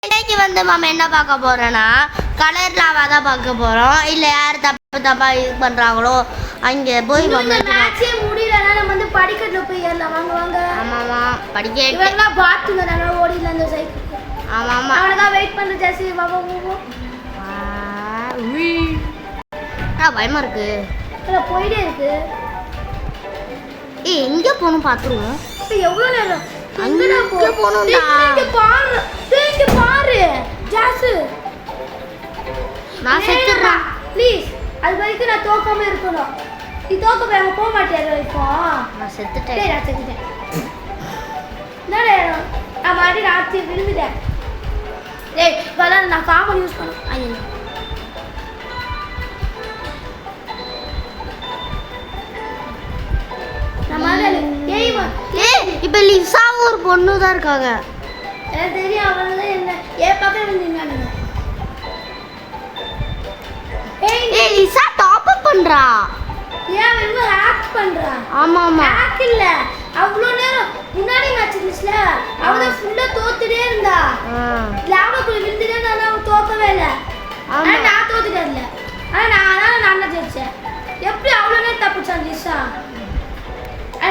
இன்னைக்கு வந்து மாமா என்ன பார்க்க போறோம்னா கலர் லாவா தான் பார்க்க போறோம். இல்ல யார் தப்பா இது பண்றாங்களோ அங்க போய் மேட்சே முடியலனா நம்ம வந்து படிக்கட்டுல போய் ஏறலாம். வாங்க வாங்க. ஆமாமா படிக்க இவங்க பாத்துங்க நாங்க ஓடில அந்த சைக்கிள். ஆமாமா அவனதா வெயிட் பண்ணு ஜெசி பாபா போ. பயமா இருக்கு. இல்ல போயிட்டே இருக்கு. எங்க போணும் பாத்துருவோம். எவ்வளவு நேரம் அங்க போணும்டா. இங்க பாரு ஜாசு நான் செத்துறேன் ப்ளீஸ். அது வரைக்கும் நான் தோக்காம இருக்கணும். நீ தோக்க போய் போக மாட்டேற இப்போ. நான் செத்துட்டேன். நான் செத்துட்டேன். நான் மாடி ராத்தி விழுந்துட்டேன். ஏய் இப்பதான் நான் காமன் யூஸ் பண்ணேன். ஐயோ இப்ப லிசா ஒரு பொண்ணு தான் இருக்காங்க. எனக்கு தெரியும் அவங்க தான் என்ன ஏன் பக்கம் நின்னானுங்க. ஏய் லிசா டாப் அப் பண்றா. ஏன் இவங்க ஹேக் பண்றா? ஆமா ஆமா ஹேக் இல்ல. அவ்ளோ நேரம் முன்னாடி மேட்ச் இருந்துச்சுல அவ ஃபுல்லா தோத்துட்டே இருந்தா. லாவாக்குள்ள விழுந்துட்டே இருந்தா அவ தோக்கவே இல்ல. நான் தோத்துட்டேன் இல்ல. நான் ஜெயிச்சேன். எப்படி அவ்ளோ நேரம் தப்பிச்சான் லிசா?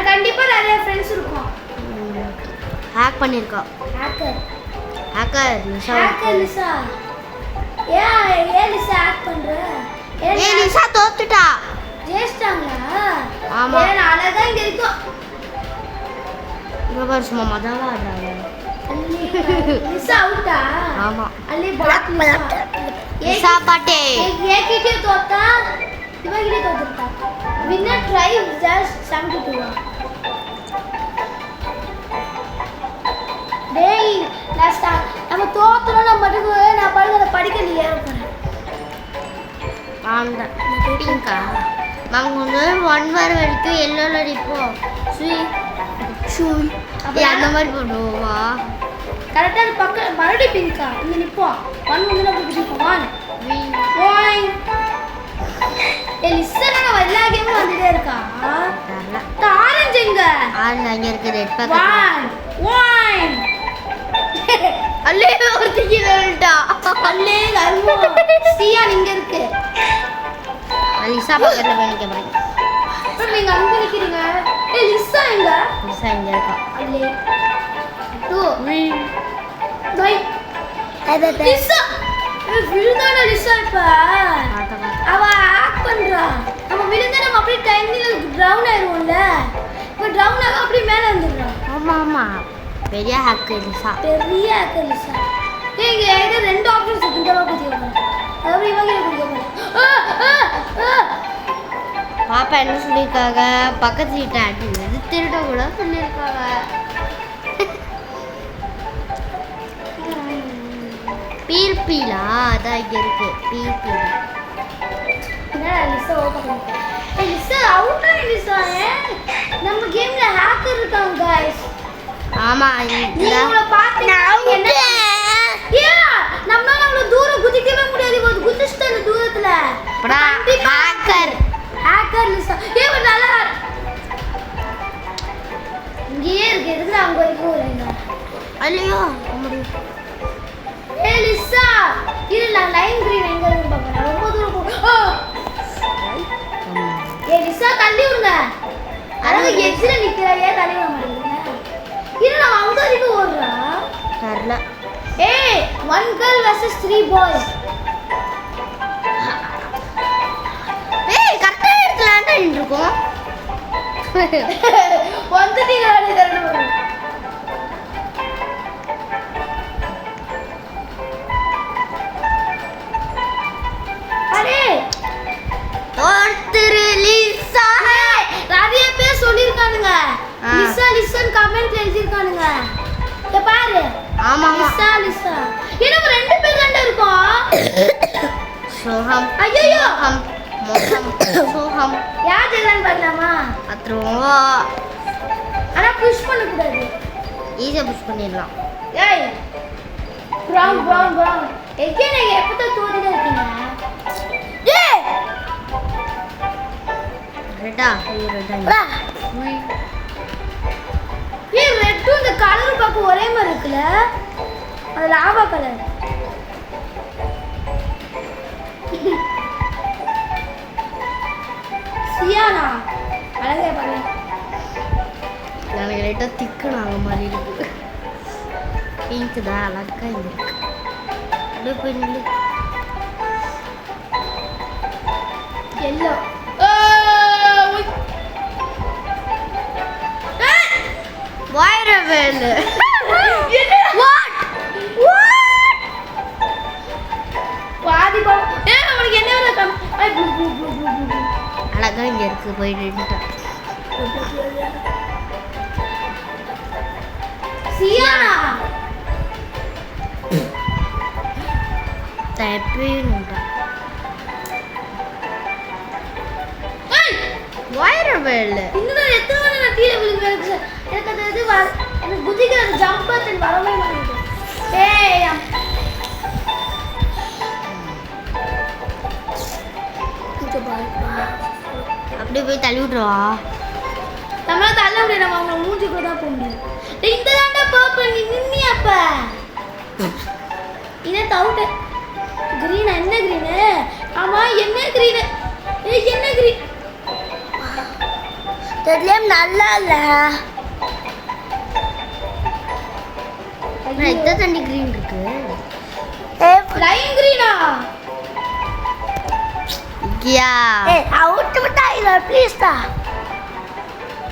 கண்டிப்பா நிறைய फ्रेंड्स இருக்கும். ஹேக் பண்ணிருக்கா. Hacker Lisa. ஏன் லிசா ஹேக் பண்ற? லிசா தோத்துட்டா. ஜெயிச்சிட்டாங்களா? ஆமா. ஏன் அழகா இங்க இருக்கோ. இங்க பாரு சும்மா மதாவா ஆடுறாங்க. லிசா அவுட்டா? ஆமா. அல்லி பாட் லிசா பாட்டே. ஏகிட்டே தோத்தா இவகிட்டே தோத்துட்டா. winner try just 72. டேய் லாஸ்டா நம்ம தோத்துறோம். நம்ம நான் பாருங்க படிக்கல ஏற போறேன். ஆமா பிங்கா நாங்க வந்து 1 வர வரைக்கும் எல்லோல நிப்போம். சுய் அந்த மாதிரி பண்ணுவோமா? கரெக்டா அது பக்கம் மறுபடியும் பிங்கா இங்க நிப்போம். 1 வந்து நம்ம பிடிப்போம். 1 லிசனா எல்லா கேமும் வந்துட்டே இருக்கா. ஆரஞ்சு எங்க? ஆரஞ்சு அங்க இருக்கு. ரெட் பக்கத்துல 1 அல்லே ஒருத்தி கீழேட்டா. அல்லே கர்மோ சியா இங்க இருக்கு. லிசா பக்கத்துல போய் நிக்க பாருங்க. அப்புறம் நீங்க அங்க நிக்கிறீங்க. லிசா எங்க? லிசா இங்க இருக்கா. அல்லே 2 பை லிசா விழுந்தாடா லிசா. இப்ப அவ ஹேக் பண்றா. நம்ம விழுந்தா நம்ம அப்படியே டைம்ல டவுன் ஆயிருவோம்ல. இப்ப டவுன் ஆக அப்படியே மேல வந்துடுறா. ஆமா ஆமா பெரிய ஹேக்கர் லிசா. பெரிய ஹேக்கர் லிசா. ஏங்க இது ரெண்டு ஆப்ஷன்ஸ் இருக்கு. இந்த பக்கம் போறேன். அதாவது இவங்க குடிக்க போறேன். பாப்பா என்ன சொல்லிருக்காங்க? பக்கத்து வீட்டு ஆண்டி இது திருட கூட சொல்லிருக்காங்க. பீர்பீலா அதான் இங்க இருக்கு. பீர்பீலா என்ன லிசா ஓபன் பண்ணு. லிசா அவுட்டா லிசா. நம்ம கேம்ல ஹேக்கர் இருக்காங்க गाइस. ஆமா நீங்க பாத்தீங்க என்ன? நம்மளால அவ்வளவு தூரம் குதிக்கவே முடியாது. ஒரு குதிச்சிட்ட அந்த தூரத்துல. Hacker Lisa. நல்லா இங்கே இருக்கு. எதுக்கு அங்க வரைக்கும் வரீங்க? ஐயோ முடியும். லிசா இரு நான் லைன் கிரீன் எங்க இருக்கு பாப்பேன். ரொம்ப தூரம் போ. லிசா தள்ளி விடுங்க. அழகா எட்ஜ்ல நிக்கிறா. ஏன் தள்ளி விட மாட்டீங்க? இரு நான் அங்க வரைக்கும் ஓடுறா. தெரியல. 1 girl versus 3 boys. கரெக்டா எடுக்கலாம்டா இருக்கோம். வந்துட்டீங்க அடி தரணும். அரே ஒருத்தர் லிசா. நிறைய பேர் சொல்லிருக்கானுங்க. லிசா லிசன் கமெண்ட் எழுதிருக்கானுங்க. இத பாரு. ஆமா லிசா லிசா. இன்னும் 2 பேர் தான்டா இருக்கோம். சோஹம். ஐயோ மோஹம் சோஹம். யார் ஜெயிலான்னு பார்க்கலாமா? அத்ரோவா. ஆனா புஷ் பண்ண கூடாது. ஈஸியா புஷ் பண்ணிடலாம். ஏய் brown எங்கே நீங்க எப்போ தோதில இருக்கீங்க? ஏய் ரெட்டா ரெட்டா. ஏய் ரெட் இந்த கலர் பாக்க ஒரே மாதிரி இருக்குல. அது லாவா கலர். சியானா அழகே பாரு. எனக்கு லைட்டாக திக்குனாங்க மாதிரி இருக்கு. பிங்க் தான் அழகா இங்க இருக்கு. அப்படியே போய் நில்லு. எல்லோ. வைரவேல். பாதி பா. உனக்கு என்ன வேற come. I blue blue blue blue blue. அழகா இங்க இருக்கு போய் நின்னுட்டா. சியானா தப்பினுட்டா. வைரவேல். இன்னும் எத்தனை நான் கீழே விழுந்து எனக்கு அந்த இது எனக்கு குதிக்கிற அந்த ஜம்ப் பட்டன் வரவே மாட்டேங்குது. ஏய் அப்படியே போய் தள்ளி விட்டுருவா. நம்மளால தள்ள முடியாது. நம்ம அவங்க மூஞ்சி கூட தான் போக முடியும். இந்த தாண்டா பர்பிள் நீ நின்னி அப்ப இதே தவுட் கிரீன். என்ன கிரீனு? ஆமா என்ன கிரீனு? ஏய் என்ன கிரீன்? தெரியல நல்லா இல்ல. இந்த தண்ணி கிரீன் இருக்கு. லைன் கிரீனா? யா அவுட் விட்டா இல்ல ப்ளீஸ் டா.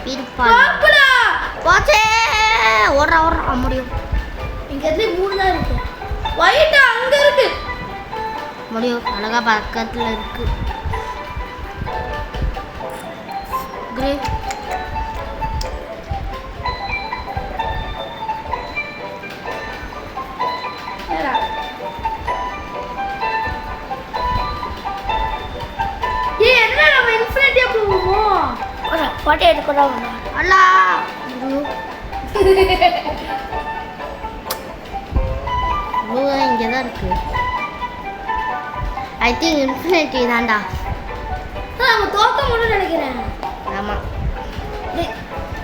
பிங்க் பர்பிள் போச்சே. ஓடுறா முடியும். இங்க இருந்து மூணு தான் இருக்கு. ஒயிட் அங்க இருக்கு. முடியும். அழகா பக்கத்துல இருக்கு. கிரே. ஏய் என்ன நம்ம இன்ஃபினிட்டியா போவோம். போட்டோ எடுக்கறோம். அல்லா ப்ளூ இங்கே தான் இருக்கு. ஐ திங்க் இன்ஃபினிட்டி தான்டா. நம்ம தோக்க முடியும்னு நினைக்கிறேன். ஆமாம்.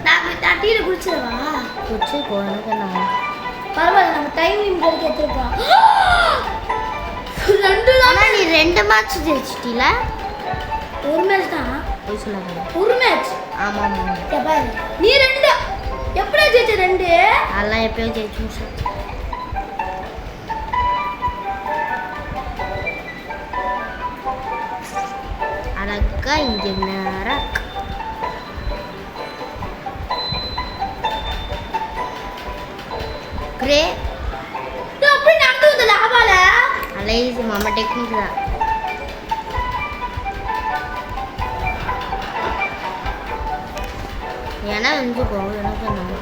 நான் டீயில் குடிச்சிடவா? குடிச்சு போனது நான் பரவாயில்ல. நம்ம டைம் லிமிட் வரைக்கும் எடுத்துருக்கோம். ரெண்டு தானே. நீ 2 மேட்ச் ஜெயிச்சிட்டீல. ஒரு மேட்ச் தான். போய் சொல்லாத. ஒரு மேட்ச். ஆமாம் பாரு நீ 2 எப்படி ஜெயிச்ச? 2 அதெல்லாம் எப்பயோ ஜெயிச்சு சார். அழகா இங்கே நேரம் கிரே. அப்படி நடந்து வந்து லாபால அலைசி மாமா டெக்னிக் தான். ஏன்னா வந்து போகும் எனக்கு நம்ம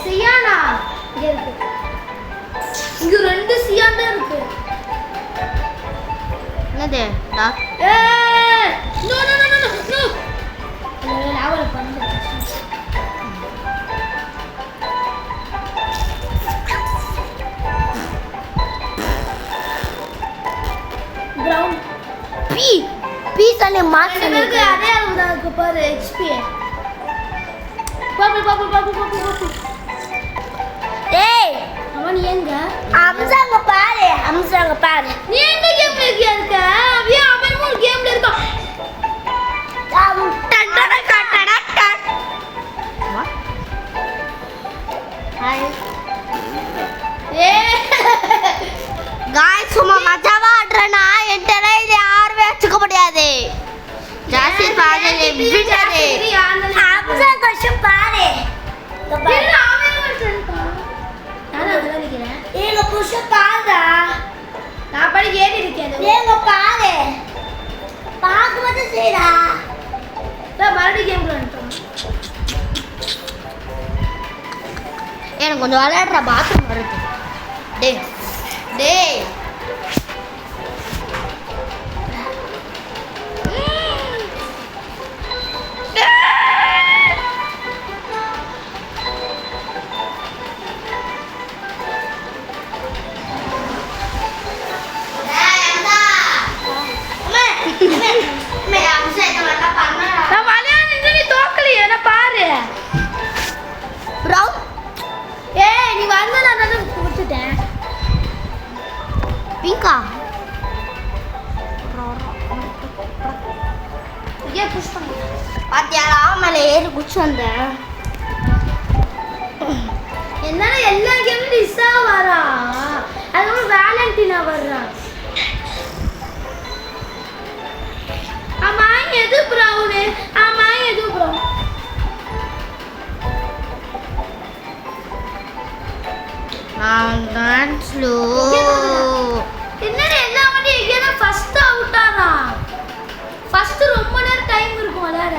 சியானா இங்க இருக்கு. இங்க 2 சியான் தான் இருக்கு. என்னது டாக்? ஏய் no no no no no. இல்ல லாபால பண்ணு. பிரவுன் பி தண்ணி மாத்துறதுக்கு அதே அளவு தான் இருக்கு பாரு. HP பாப்பு. டேய் அவன் எங்க? அம்சாங்க பாரு. நீ எந்த கேம்ல இருக்க? அவன் ஒரு கேம்ல இருக்கான். ஹாய் ஏய் காய்ஸ் சும்மா மஜாவா ஆடுறேன்னா என்கிட்ட இது யாருமே வச்சுக்க முடியாது. ஜாஸ்தி பாரு விட்டது. அம்சா கொஷம் பாரு. இல்ல அவன் வந்துட்டான். நான் அதெல்லாம் நிக்கிறேன். ஏங்க புஷ் பாருடா. நான் படி ஏறி இருக்கேன். ஏங்க பாரு. பாக்கு மட்டும் செய்டா. நான் மறுபடியும் கேம்ல வந்துட்டோம். எனக்கு கொஞ்சம் விளையாடுற பாத்ரூம் வருது. டேய் நான் விளையாடுறது நீ தோக்கலையே. நான் பாத்தியாரா மேலே ஏறி குச்சி வந்தேன். என்னால எல்லா கேமும் லிசா வரா, அதுவும் வேலண்டினா வர்றா. ஆமா எது ப்ரௌனு, ஆமா எது ப்ரௌன். நான் ஸ்லோ. என்னடா எல்லா வாட்டி எங்கேனா ஃபர்ஸ்ட் அவுட் ஆறா. ஃபர்ஸ்ட் ரொம்ப நேரம் டைம் இருக்கும் விளையாட.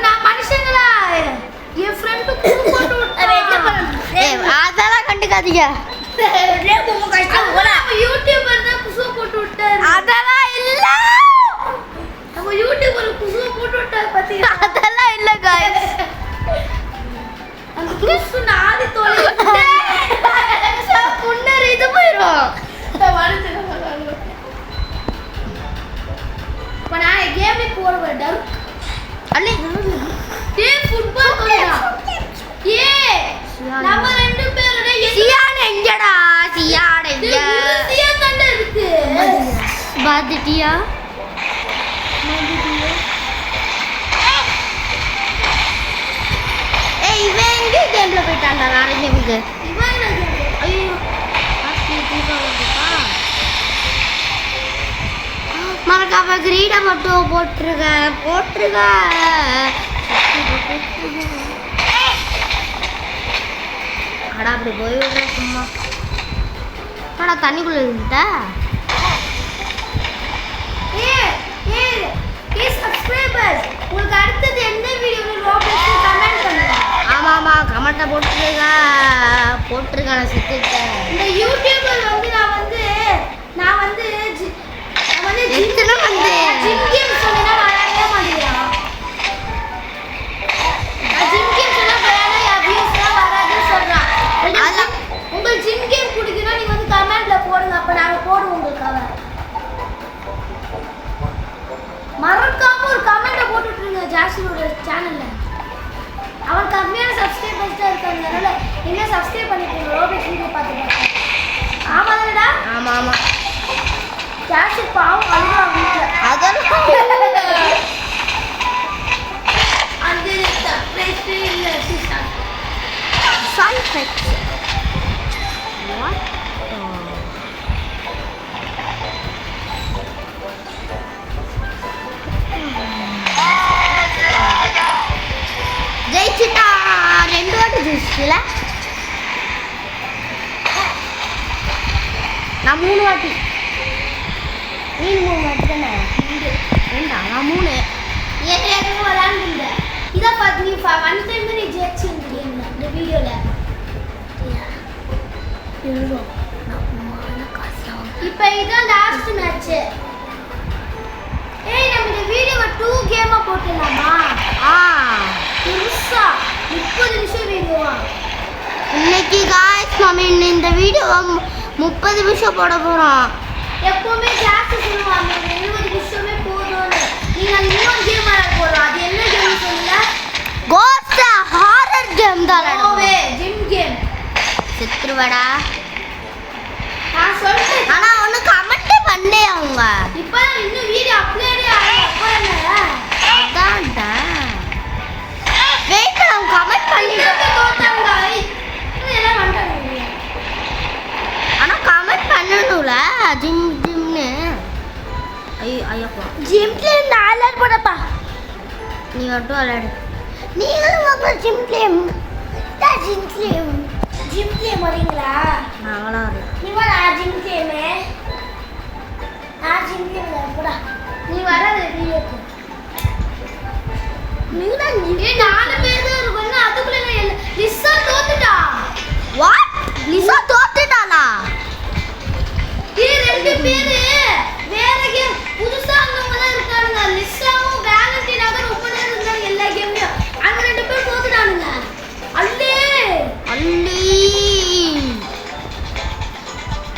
நான் மனுஷங்களா என் ஃப்ரெண்டு போட்டு அதெல்லாம் கண்டுக்காதீங்க. யூடியூபர் தான் குசு போட்டு விட்டாரு. அதெல்லாம் இல்ல, நம்ம யூடியூபர் குசு போட்டு விட்டாரு பாத்தீங்களா? அதெல்லாம் இல்ல गाइस. அந்த குசு நாடி தோலை முன்னர் இது போயிடும். இப்ப நான் கேமே போறேன் டவுட். அண்ணே டே ஃபுட்பால் தோலைடா. ஏ நம்ம ரெண்டு பேரோட சியான் எங்கடா? சியான் எங்க? சியான் தான்டா இருக்கு. பாத்துட்டியா? ஏய் இவன் எங்க கேம்ல போயிட்டான்டா வேற கேமுக்கு. இவன் என்ன ஐயோ மறக்காம கிரீட மட்டும் போட்டுருங்க. அடா அப்படி போய் விடுற சும்மா. அடா தண்ணிக்குள்ள இருந்துட்ட. சப்ஸ்கிரைபர்ஸ், உங்களுக்கு அடுத்தது என்ன வீடியோ ரோப்ளக்ஸ் கமெண்ட் பண்ணுங்க. ஆமா கமெண்ட்டை போட்டுருங்க. நான் செத்துட்டேன். இந்த யூடியூபர் வந்து நான் வந்து எத்தனை வந்து ஜிம் கேம் சொன்னா விளையாடவே மாட்டேங்கிறான். ஜிம் கேம் சொன்னா விளையாட வியூஸ்லாம் வராதுன்னு சொல்றான். உங்களுக்கு ஜிம் கேம் பிடிக்குன்னா நீங்க வந்து கமெண்ட்ல போடுங்க, அப்ப நாங்க போடுவோம் உங்களுக்காக. மறக்காம ஒரு கமெண்ட்டை போட்டுட்டுருங்க ஜாஸ்மினோட சேனல்ல. அவன் கம்மியான சப்ஸ்கிரைபர்ஸ் தான் இருக்காங்கனால என்ன சப்ஸ்கிரைப் பண்ணிக்கோங்க. ரோபோட் வீடியோ பார்த்து ஆமா தானடா? ஆமா ஜாஸ்தி பாவம் அழுவா வீட்டில். அதெல்லாம் அந்த சர்ப்ரைஸ் இல்லை சைட் எஃபெக்ட்ஸ். வாட் ஜெயிச்சிட்டா. 2 வாட்டி ஜெயிச்சிட்டல. நான் 3 வாட்டி. நீ 3 வாட்டி தானே? 2 நான் 3. ஏற்கனவே விளாண்டுருந்த இதை பார்த்து நீ 1 டைம் நீ ஜெயிச்சிருந்தீங்க இந்த வீடியோவில். இப்போ இதுதான் லாஸ்ட் மேட்ச்சு. ஏய் நம்ம இந்த வீடியோவை 2 கேமா போட்டுடலாமா? புதுசா 30 நிமிஷம் வீடியோவா? இன்னைக்கு காய்ஸ் நம்ம இந்த வீடியோ 30 நிமிஷம் போட போறோம். எப்பவுமே ஜாஸ்தி சொல்லுவாங்க 20 நிமிஷமே போதும்னு. நீங்க இன்னொரு கேம் விளையாட போறோம். அது என்ன கேம் சொல்லுங்க? கோஸ்ட் ஹாரர் கேம் தான். ஓவே ஜிம் கேம். செத்துருவடா. நான் சொல்றேன். ஆனா ஒண்ணு கமெண்ட் பண்ணே அவங்க. இப்போ இன்னும் வீடியோ அப்லோட் ஆகல. அப்போ என்ன? அதான்டா. வெயிட் நான் கமெண்ட் பண்ணிட்டு தோத்தாங்க. எல்லாம் வந்துட்டாங்க. ஆனா கமெண்ட் பண்ணணும்ல ஜிம்னு. ஐயப்பா ஜிம்ல நாலர் போடப்பா. நீ மட்டும் விளையாடு. நீங்களும் வாங்க ஜிம்ல. ஜிம்ல வரீங்களா? நாங்களா வரல. நீ வா ஜிம் கேமே. ஜிம்ல போடா. நீ வராத வீடியோக்கு. நீங்க ஏ 4 பேர் தான் இருக்கோம். அதுக்குள்ள லிசா தோத்துட்டா. வாட்? லிசா தோத்துட்டாளா? இது 2 பேர் வேற கேம் புதுசா வந்தவங்க தான் இருக்காங்க. லிசாவும் வேலண்டினா தான் ரொம்ப நேரம் இருந்தாங்க எல்லா கேம்லயும். அந்த 2 பேர் தோத்துட்டானுங்க. அல்லே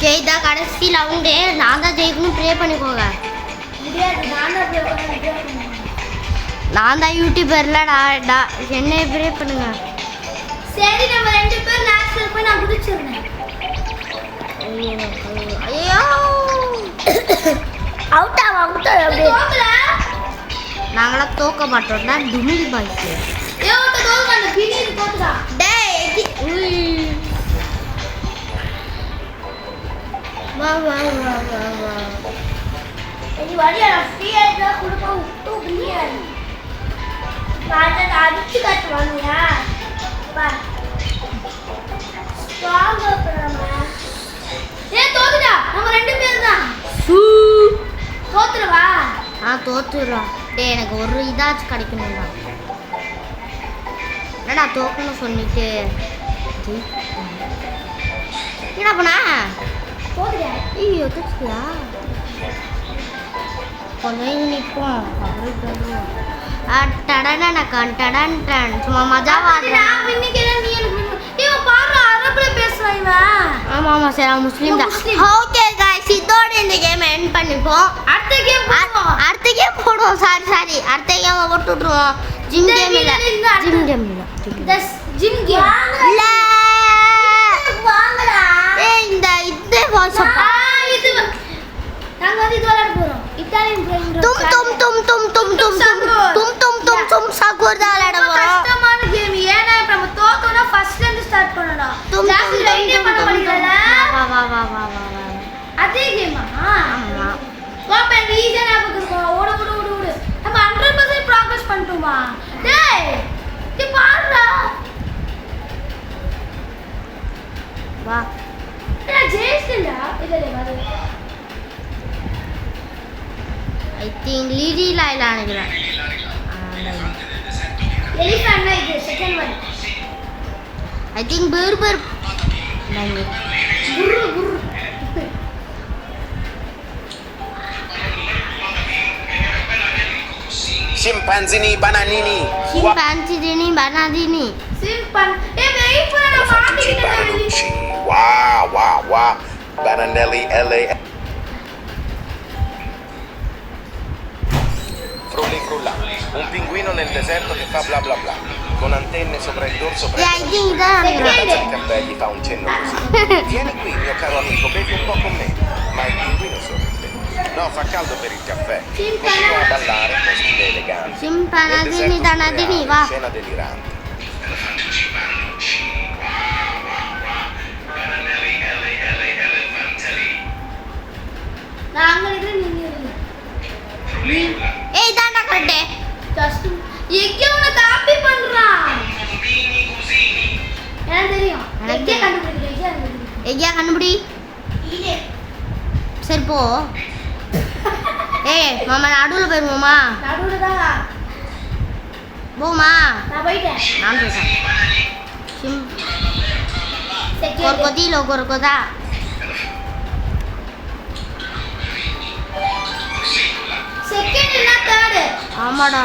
ஜெயிதா கடைசி ரவுண்டு நான் தான் ஜெயிக்கணும். ப்ரே பண்ணிக்கோங்க. முடியாது. நான் தான் யூடியூபர்ல என்னை ப்ரே பண்ணுங்க. சரி நம்ம 2 பேர் லாஸ்ட்ல போய் நான் குதிச்சிடுறேன். ஐயோ அவுட்டா தோக்கல நாங்களாம் தோக்க மாட்டோம்னா துமில் பாய்ஸ் அந்த பிடி தோத்துடா டேய் வா வா வா வா வா நீ வரியா ஃப்ரீயா இருந்தா குடுப்பா விட்டு பிரியாணி நான் அடிச்சு காட்டுவானுயா பா ஸ்ட்ராங்கா பண்ணமா தோத்துடா நம்ம ரெண்டு பேர் தான் தோத்துறவா தோத்துடுறோம் டேய் எனக்கு ஒரு இதாச்சும் கிடைக்கணும்டா என்னடா தோக்கணும் சொல்லிட்டு என்ன பண்ணா தோத்துடா ஐயோ தோத்துட்டியா கொஞ்சம் நிற்போம் சும்மா மஜாவா நான் இன்னைக்கு நீ இவன் பாரு அரபுல பேசுறான் இவன் ஆமா சரி அவன் முஸ்லீம் தான் ஓகே गाइस இதோட இந்த கேம் எண்ட் பண்ணிப்போம் அடுத்த கேம் போடுவோம் சாரி அடுத்த கேம் போட்டுடுவோம் ஜிம் கேம் இல்ல ஜிம் கேம் இல்ல வாங்கடா ஏய் இந்த வாய்ஸ் இது நாங்க வந்து இது விளையாட போறோம் இத்தாலியன் தும் சாகூர் தான் விளையாட போறோம் கஷ்டமான கேம் ஏன்னா இப்ப நம்ம தோத்தோம்னா ஃபர்ஸ்ட்ல இருந்து ஸ்டார்ட் பண்ணனும் ஜாஸ்தி ரைட்டே பண்ண முடியல வா அதே கேமா ஆமா பாப்பா இந்த ஈஸியா ஞாபகம் இருக்கும் ஓடு நம்ம 100% ப்ராக்ரஸ் பண்ணிட்டோமா டேய் நீ பாருடா வா நான் ஜெயிச்சிட்டேன்டா இல்ல பாரு ஐ திங்க் லிரி லைலா நினைக்கிறேன் எலிஃபண்ட் இது செகண்ட் ஒன் ஐ திங்க் பர்பர் குரு Scimpanzini bananini. Scimpanzini bananini. Wait பண்ண நான் மாட்டிக்கிட்டேன் Banucci. Wow. Bananelli LA. Frulli frulla. Un pinguino nel deserto che fa bla bla bla. Con antenne sopra il dorso Yeah, I think that. Una tazza di caffè gli fa un cenno così. Vieni qui, mio caro amico, bevi un po' con me. Ma il pinguino sorride. No, fa caldo per il caffè. Continua a ballare con stile elegante. Scimpanzini danadini, va. Scena delirante. நாங்க இது நீங்க ஏய் தாண்டா correct just எங்கே உன copy பண்றான் எனக்கு தெரியும் எங்கே கண்டுபிடிக்கிறீங்க எங்கயா கண்டுபிடி இல்ல சரி போ ஏய் மாமா நடுவுல போயிருவோமா நடுவுல தான் போமா நான் போயிட்டேன் நான் போயிட்டேன் செகண்ட் கொரகொதா செகண்ட் இல்ல தேர்ட் ஆமாடா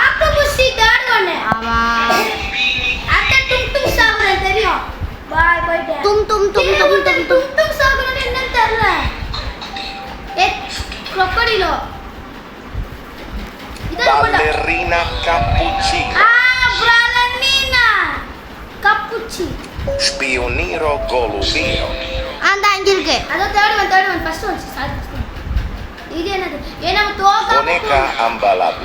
ஆக்டோபஸ் தேர்ட் ஒன் ஆமா அட்ட டும் சாகுறேன் தெரியும் பாய் போயிட்டேன் டும் சாகுறேன் என்னன்னு தெரியல ஏ crocodilo Ballerina cappuccina. ballerina cappuccino Spioniro golubino. அந்த அங்க இருக்கு அதோ தேர்ட் ஒன் ஃபர்ஸ்ட் ஒன் இது என்னது ஏன்னா தோக்க Boneka Ambalabu.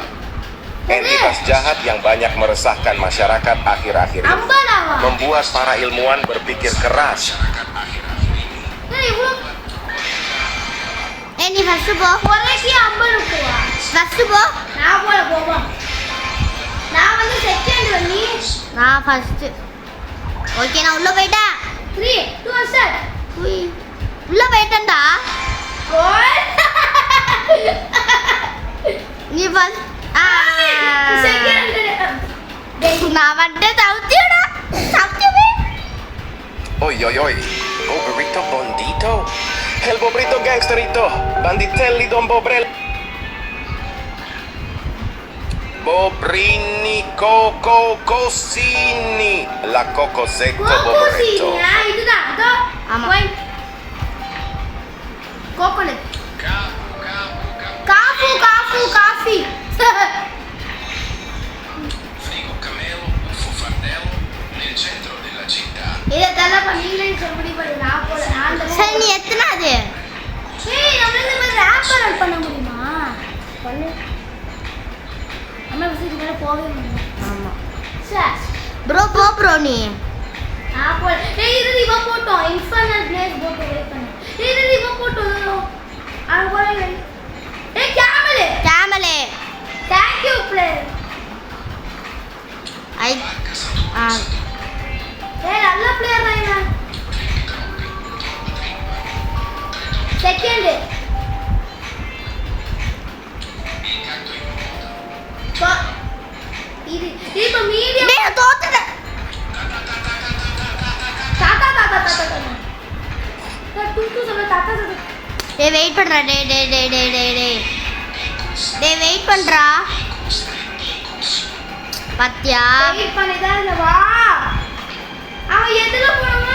Entitas jahat yang banyak meresahkan masyarakat akhir-akhir ini. அம்பலாவா Membuat para ilmuwan berpikir keras. இவ்வளோ ஏய் நீ ஃபர்ஸ்ட் போ ஒரேக்கி அம்பல் இருக்குவா ஃபர்ஸ்ட் போ நான் போவா நான் வந்து செகண்ட் ஒன் நீ நான் ஃபர்ஸ்ட் ஓகே நான் உள்ள போயிட்டேன் 3 2 1 ஸ்டார்ட் உள்ள போயிட்டேன்டா கோல் நீ ஃபர்ஸ்ட் செகண்ட் நான் வந்து சவுத்தியடா சவுத்தியவே Oi oi oi. Bobrito Bondito. El Bobrito Gangsterito. Banditelli Don Bobrel. Bobrini Coco Cosini. La Cocosetto Bobretto. இதுதான் அதோ ஆமா. Point coconut coffee Frigo Camelo, Uffo Fardello, nel centro della città. இதெல்லாம் பண்ணீங்களே சொல்லி போய் நான் போல நான் சரி நீ எத்தனாவது ஏய் நம்ம இந்த மாதிரி ரேப்பர் பண்ண பண்ணு. அம்மா விசிட்டு மேலே போகவே முடியும். ஆமா சார் ப்ரோ ப்ரோ நீ நான் போ ஏய் இது இவன் போட்டோம் இன்ஃபர்னல் பிளேஸ் போட்டு வெயிட் பண்ணு. இது இவன் போட்டோம் அங்க போறேன். ஏய் கேமலே தேங்க் யூ பிளேயர். ஏய் நல்ல பிளேயர் தான் இவன். செகண்ட் இது இப்போ மீடியம் நீ தோத்துட்ட தாத்தா தூக்கு சொல்ல தாத்தா. டேய் வெயிட் பண்றா டேய் வெயிட் பண்றா பாத்தியா வெயிட் பண்ணிதான் இந்த வா அவன் எதுல போறானோ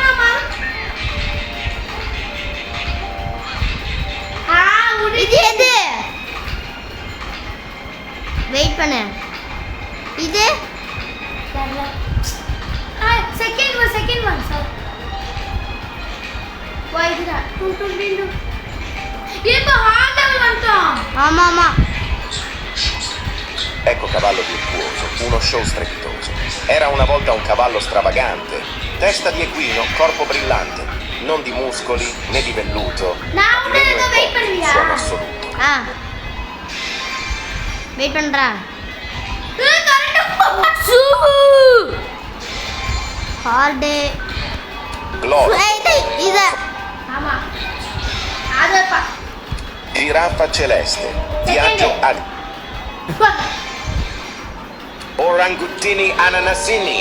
இது எது வெயிட் பண்ணு இது செகண்ட் ஒன் சார் வைடுடா டு இப்போ ஹார்ட் லெவல் வந்துட்டோம். ஆமா Ecco cavallo virtuoso, uno show strepitoso. Era una volta un cavallo stravagante, testa di equino, corpo brillante, non di muscoli né di velluto, ma di legno e corpo, suono assoluto. Wait பண்றா ஹார்ட் Gloria, இத ஆமா அதப்பா giraffa celeste, viaggio ad orangutini ananasini,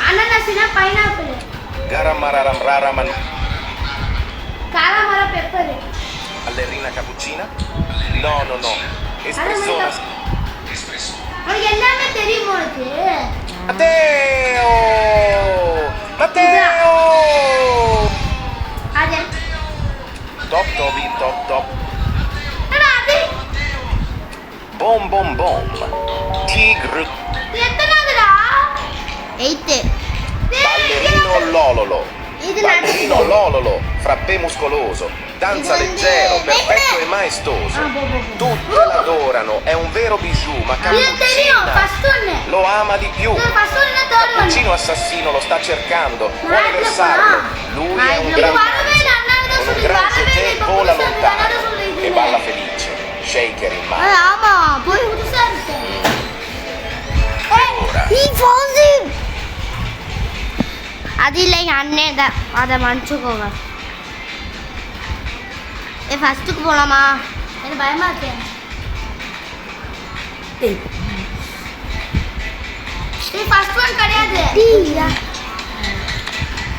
அனனஸ்னா pineapple garamararam raraman, காரமர pepper ballerina cappuccina, no, espressona, உனக்கு எல்லாமே தெரியுமா உனக்கு? Matteo, அது top, அது bom, tigre, எத்தனாவதுடா? 8 ballerino lololo, இது ballerino lololo, frappè muscoloso, danza leggero, perfetto e maestoso. Tutti l'adorano, è un vero bijou, ma இது தெரியும் Cappuccina ஃபர்ஸ்ட் ஒன்னு. lo ama di più. இது ஃபர்ஸ்ட் ஒன்னு தேர்ட் ஒன்னு. Cappuccino assassino lo sta cercando, vuole versarlo. Lui è un இது gran வரவே இல்ல, அண்ணாக்கு தான் con un சொல்லி gran வரவே jeté இல்ல, vola புதுசா இருக்கு, lontano அண்ணா சொல்றீங்க. e balla felice. Shaker in mano. ஆமா போய் புதுசா இருக்கு. Ora, அது இல்லை எங்கள் அண்ணன் தான் அதை மன்னிச்சுக்கோங்க ஃபஸ்ட்டுக்கு போகலாமா எனக்கு பயமா இருக்கு. இது ஃபர்ஸ்ட் ஒன் கிடையாது.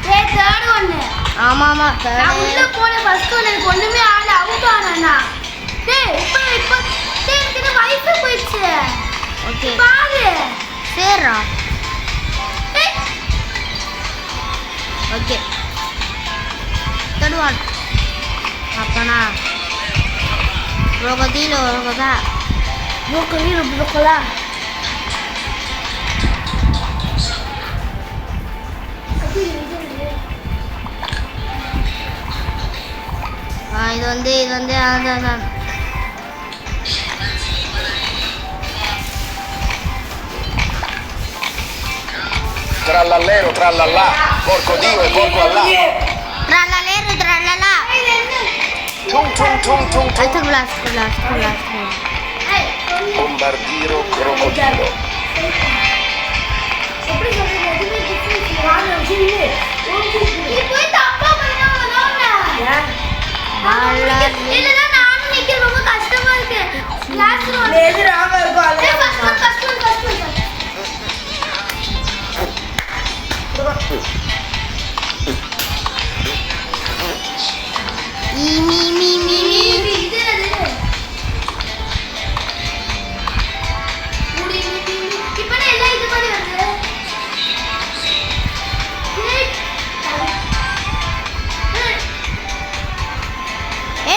தேர்ட் ஒன்னு. ஆமாம் நான் உள்ள போன ஃபர்ஸ்ட் ஒன் எனக்கு ஒண்ணுமே ஆகல, அவுட் ஆனா. இப்போ எனக்கு வைஃபை போயிடுச்சு. ஓகே பாரு. சரிடா ஓகே தடுவான் அப்பனா Brocolino cosa? Brocolà. இது வந்து அதான் trallallero, trallallà, porco Dio e porco Allah. Trallallero, trallallà. Tum. Alto blast. Bombardiro, crocodilo. எப்படி சொல்றது? எதுவுமே difference இல்ல. வாங்க, சொல்லு. நீ போய் தப்பா பண்ணாதடா. இல்லனா நானும் நிக்க ரொம்ப கஷ்டமா இருக்கு. Classroom. எது ராங்க இருக்கோ அதான் கஷ்டம். இது என்னது? இப்ப நான் எல்லாம் இது மாதிரி வருது.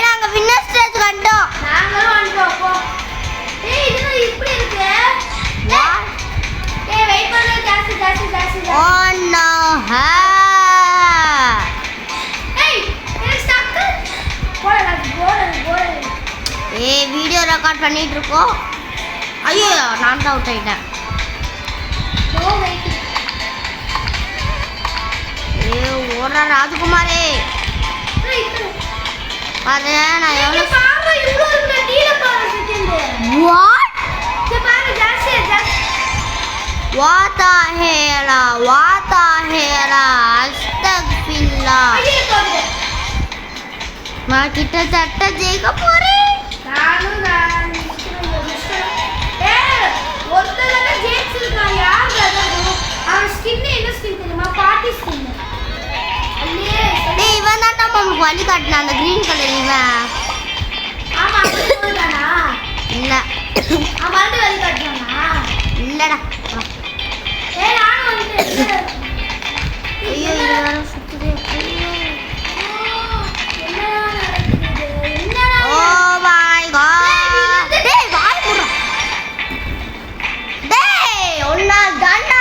நாங்க வின்னர் ஸ்டேஜ் கண்டோம் நாங்களும் வந்துட்டோம் போ. இது இப்படி இருக்கு. வெயிட் பண்ணு. ஜாஸ்தி. ஓ நோ எனக்கு ஸ்டக். போடா. வீடியோ ரெக்கார்ட் பண்ணிட்டு இருக்கோம். ஐயோ நான் தான் அவுட் ஆயிட்டேன். ஏ ஓடுற ராஜகுமாரே பாரு நான் எவ்வளோ வாத்தா ஹேலா அஸ்தக்ஃபில்லா நான் கிட்டத்தட்ட ஜெயிக்க போறேன். டேய் இவன் தான் நமக்கு வழி காட்டினான் அந்த கிரீன் கலர் இவன். இல்ல இல்லடா ஐயோ இது வேற சுத்துதே. ஓ மை காட் டேய் வாய் போடுறா. டேய் ஒண்ணா தானா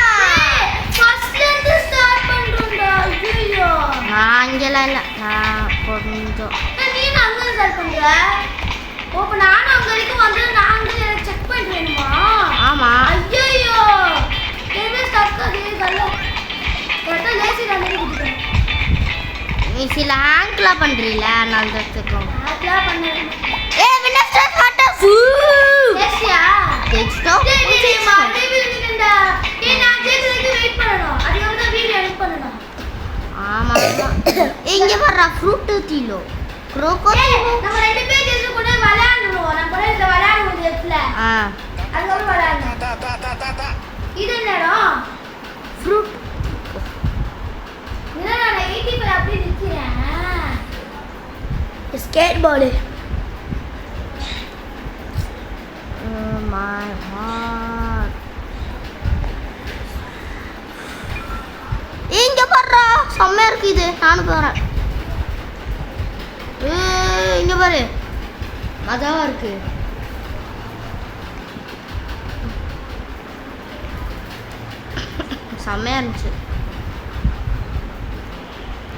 ஃபர்ஸ்ட்ல இருந்து ஸ்டார்ட் பண்றோம்டா. ஐயோ நான் அங்கெல்லாம் இல்ல நான் கொஞ்சம் நீ அங்க ஸ்டார்ட் பண்ற. ஓ நானும் அங்க வரைக்கும் வந்து நான் அங்க செக் பாயிண்ட் வேணுமா? ஆமா ஐயோ என்ன ஸ்டார்ட் பண்ணி கல்ல கரெக்டா லேசி நான் குடிக்கிறேன். நீ சில ஹேங்க்லாம் பண்றீல நான் தத்துக்கும் அதெல்லாம் பண்ணேன். ஏ வின்னர் ஸ்டார்ட் மாட்ட ஃபூ லேசியா டெக்ஸ்டோ டேய் மாட்டே விழுந்துட்டா. நான் ஜெயிக்கிறதுக்கு வெயிட் பண்ணனும். அதுக்கு தான் வீடியோ எடிட் பண்ணனும். ஆமா இங்க வர்ற ஃப்ரூட் தீலோ crocodile நம்ம ரெண்டு பேர் ஜெயிச்சு கூட விளையாடணும். நம்ம கூட இந்த விளையாடணும் ஜெட்ல. அதுக்கு விளையாடணும். இது என்னடா ஃப்ரூட் என்ன நான் 85 அப்படியே நிக்கிறேன். ஸ்கேட் பால் my heart இங்க பாருடா செம்மையா இருக்கு இது. நானும் போறேன். இங்க பாரு மஜாவா இருக்கு. செம்மையா இருந்துச்சு.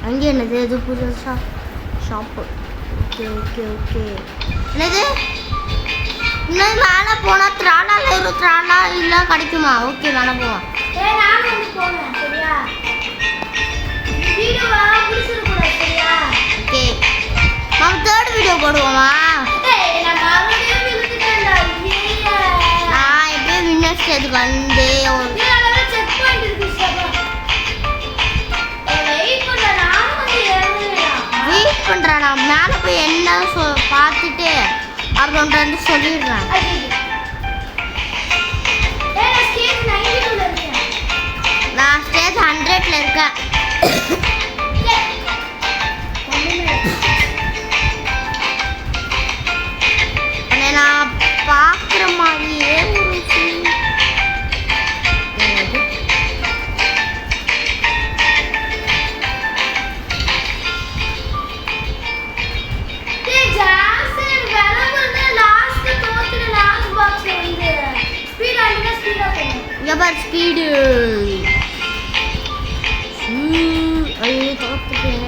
அங்கே என்னது இது புதுசா ஷாப்பு. ஓகே ஓகே ஓகே என்னது இன்னும் மேலே போனால் த்ராலா இல்லை கிடைக்குமா? ஓகே மேலே போவோம். நானும் வந்து போனேன் சரியா. வீடியோவா புடிச்சிருக்கூடாது சரியா. ஓகே நம்ம தேர்ட் வீடியோ போடுவோமா? நான் மறுபடியும் விழுந்துட்டேன்டா. நான் எப்பயும் வின்னர்ஸ் இதுக்கு வந்து செக் பாயிண்ட் இருக்கு சார். வெயிட் பண்ண நானும் வந்து ஏறணும். வெயிட் பண்ணுறேன். நான் மேலே போய் என்ன பார்த்துட்டு அப்புறம் வந்து சொல்லிடுறேன். நான் ஸ்டேஜ் 100ல இருக்கேன். நான் பார்க்குற மாதிரியே ஒரு ஸ்பீடு ஐயோ தோத்துட்டேன்.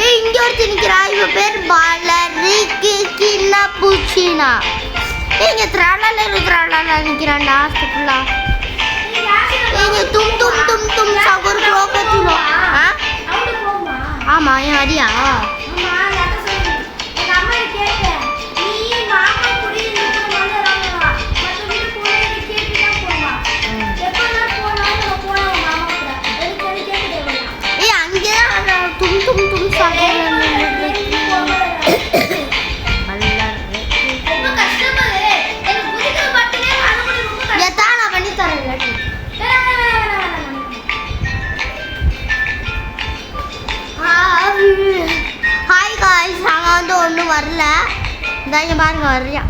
இங்க ஒருத்தி நிக்கிறா. இவ பேர் பாலரிக்கு கிண்ண பூச்சினா. இங்க திராளால நிக்கிறான் லாஸ்ட் ஃபுல்லா. இங்க தும் சகர் crocodile. ஆமா ஏன் அடியா? तुम हाय गाइस நாங்க வந்து ஒண்ணும் வரல. இங்க பாருங்க வர்றியா.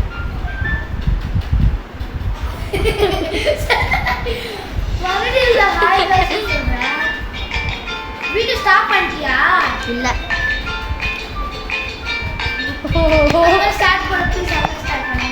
வரல ஹாய் गाइस சொல்றேன். வீடியோ ஸ்டாப் பண்ணிட்டியா? இல்ல. ஸ்டார்ட் பண்ணு ப்ளீஸ் ஸ்டார்ட் பண்ணு.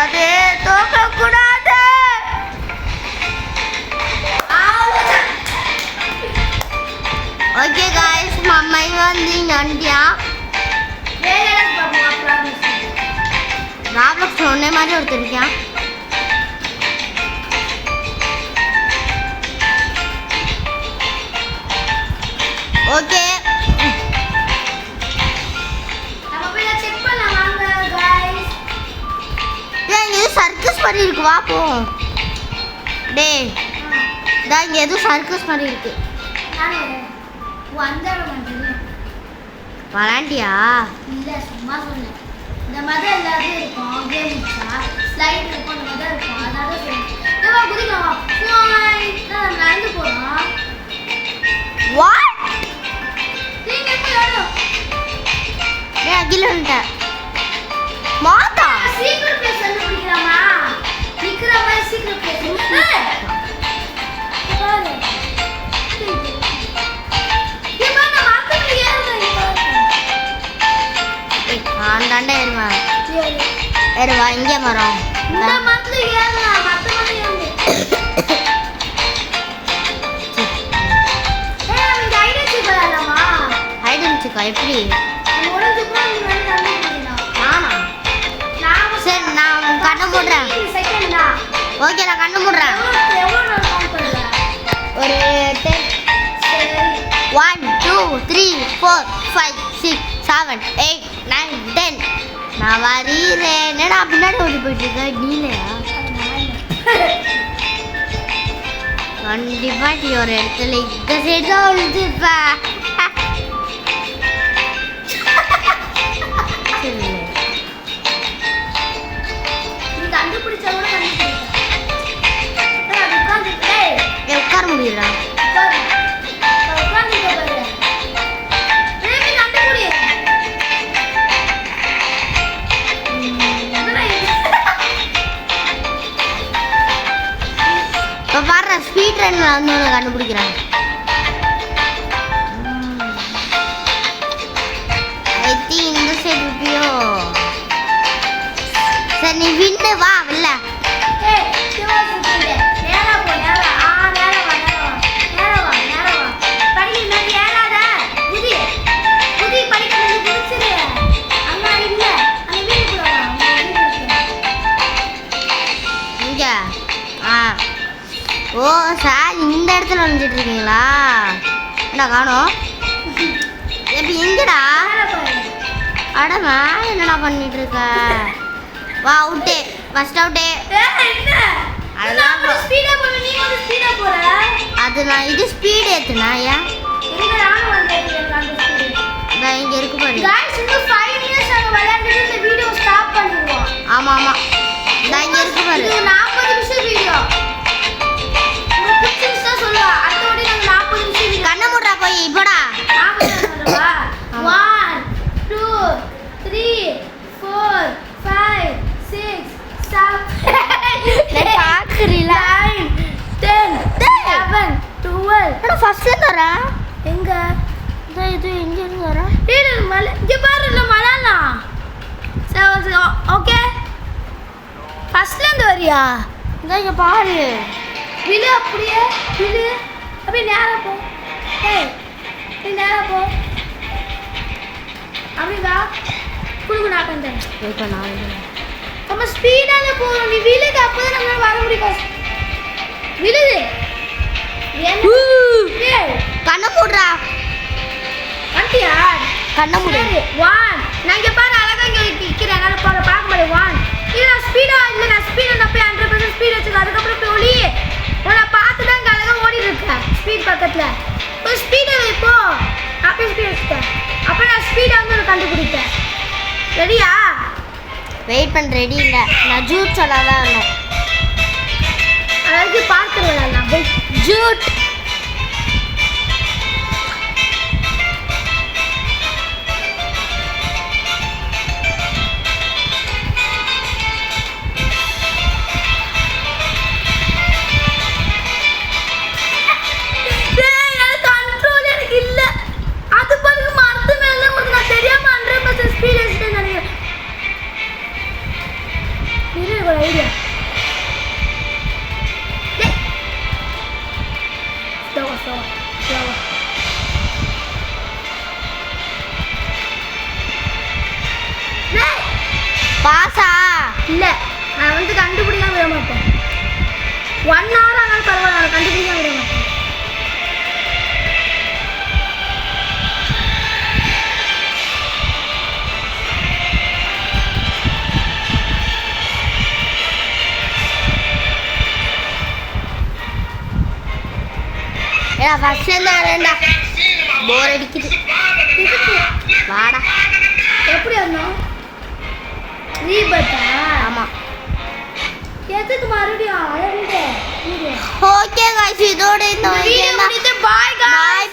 கூடாது தோக்க கூடாது. ஓகே गाइस மம்மை வந்து நண்டியா ராப்ளக்ஸ் சொன்ன மாதிரி ஒருத்தர் இருக்கான். ஓகே இங்க சர்க்கஸ் மாதிரி இருக்கு வா போ. டேய் டா இங்க ஏதோ சர்க்கஸ் மாதிரி இருக்கு. வராண்டியா? இல்ல சும்மா சொன்னேன். இந்த மாதிரி எல்லாரும் இருக்கும் கேம் ஸ்லைட் இருக்கும் அந்த மாதிரி இருக்கும் அதனால சொன்னேன். ஏவா குதிக்கலாம் நம்ம நடந்து போறோம். வாட் நீங்க எப்ப யாரும் டேய் அகில வந்துட்ட மாதா சீக்கிரம் பேச சொல்லிக்கலாமா நிக்கிற மாதிரி சீக்கிரம் பேசு. பாரு இவன் மாத்தல நான் தாண்டா ஏறுவேன். ஏறுவா இங்கே மரம் இந்த மரத்துல ஏறலாம் மத்த மரம் ஏறு. இந்த ஐடென்டி பண்ணலாமா ஐடென்டிக்கா எப்படி ஒளிஞ்சு போய் நீ வந்து கண்டுபிடிக்கணும். நானா? சரி நான் கண்ணு மூடுறேன். செகண்ட் தான் ஓகே நான் கண்ணு மூடுறேன். எவ்வளவு நேரம் கவுண்ட் பண்ணல ஒரு 10 சரி 1 2 3 4 5 6 7 8 9 10 நான் வரீறேன். என்னடா பின்னாடி ஓடி போயிட்டு இருக்க நீலையா? கண்டிப்பா நீ ஒரு இடத்துல இந்த சைடு தான் ஒழிஞ்சிருப்ப. நீ கண்டுபிடிச்சா கூட கண்டுபிடிக்க உட்காந்துட்டே உட்கார முடியல. உட்காந்துட்டு பாரு நீ கண்டுபிடி. இப்போ பாரு ஸ்பீட் ட்ரெயினில் வந்து ஒன்று கண்டுபிடிக்கிறேன். ஐ திங்க் இந்த சைடு இருப்பியோ. சரி நீ வின்னு வா இல்ல ஏய் சிவா சுத்திட்டே நேரா போ நேரா நேரா வா நேரா வா படி நான் ஏறாத குதி படிக்க நீ குதிச்சிரு. அம்மா இல்ல அந்த வீட்டுக்குள்ள வா இங்க ஆ ஓ சார் இந்த இடத்துல வந்துட்டு இருக்கீங்களா? என்ன காணோம் எப்படி எங்கடா? அட மேலே என்னடா பண்ணிட்டு இருக்க? வா அவுட்டே ஃபர்ஸ்ட் அவுட்டே. அதெல்லாம் ஸ்பீடா போற நீ வந்து ஸ்பீடா போற. அது நான் இது ஸ்பீட் ஏத்துனா ஏன் எங்க நானும் வந்தேன் அந்த ஸ்பீட். நான் இங்க இருக்கு பாரு. गाइस இன்னும் 5 மினிட்ஸ் நாங்க விளையாடிட்டு இந்த வீடியோ ஸ்டாப் பண்ணிடுவோம். ஆமா ஆமா நான் இங்க இருக்கு பாரு. இது 40 நிமிஷம் வீடியோ. உங்களுக்கு பிடிச்சிருந்தா சொல்லுங்க. அடுத்த வாட்டி நாங்க 40 நிமிஷம் வீடியோ கண்ண மூடுறா போய் இப்படா. 1 2 3 4 5 6 7 பாக்குறீல 9 10 11 12 அட ஃபர்ஸ்ட்ல இருந்து வர எங்க இது எங்க இருந்து வர? ஏய் மலை இங்க பாரு இல்ல மலைனா. சரி ஓகே ஃபர்ஸ்ட்ல இருந்து வரியா? இங்க பாரு விழு அப்படியே விழு அப்படியே நேரா போ. ஏய் நீ நேரா போ அப்படி வா குடுக்கு நான் பண்றேன். இப்போ நான் நம்ம ஸ்பீடால போறோம். நீ விழுது அப்பதான் நம்மளால வர முடியும். விழுது ஏய் கண்ண மூடுறா. வண்டியா கண்ண மூடு. சரி 1 நான் இங்க பாரு அழகா இங்க நிக்கிறேன். என்னால பார்க்க முடியல. 1 இது நான் ஸ்பீடா இல்ல நான் ஸ்பீடா நான் போய் 100% ஸ்பீட் வச்சிருக்கேன். அதுக்கப்புறம் போய் ஒளி உன்னை பார்த்து தான் இங்க அழகா ஓடி இருக்கேன் ஸ்பீட் பக்கத்துல. ஒரு ஸ்பீடை வைப்போ அப்படியே ஸ்பீட் வச்சுட்டேன். அப்ப நான் ஸ்பீடா வந்து உன்னை கண்டுபிடிப்பேன். ரெடியா? வெயிட் பண்ண ரெடி இல்ல நான் ஜூட் சொன்னாதான் வரணும். அதாவது பார்க்க விளையாடலாம் போய் ஜூட் பாஸா இல்ல நான் வந்து கண்டுபிடிக்காம விட மாட்டேன் 1 hour ஆனாலும் பரவாயில்ல நான் கண்டுபிடிக்காம விட மாட்டேன் ஏடா ஃபர்ஸ்ட்ல இருந்து வரேன்டா போர் அடிக்குது வாடா எப்படி வரணும் ரீபட்டா ஆமா எதுக்கு மறுபடியும் ஓகே गाइस இதோட இந்த வீடியோ முடிஞ்சு பாய் गाइस